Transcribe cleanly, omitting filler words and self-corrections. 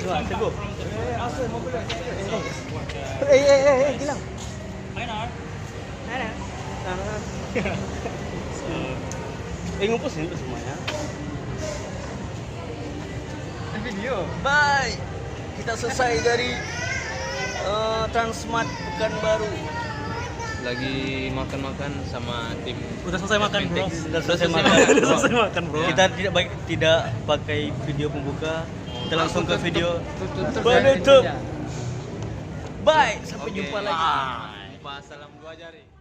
Coba, teguh. Gilang. Ngumpul sini semuanya. Video. Bye. Kita selesai dari Transmart Pekanbaru. Lagi makan-makan sama tim. Udah selesai makan, bro. Sudah selesai makan. Udah selesai makan, bro. Kita tidak pakai video pembuka. Kita langsung ke video Tutup. penutup. Bye, sampai jumpa lagi. Salam 2 jari.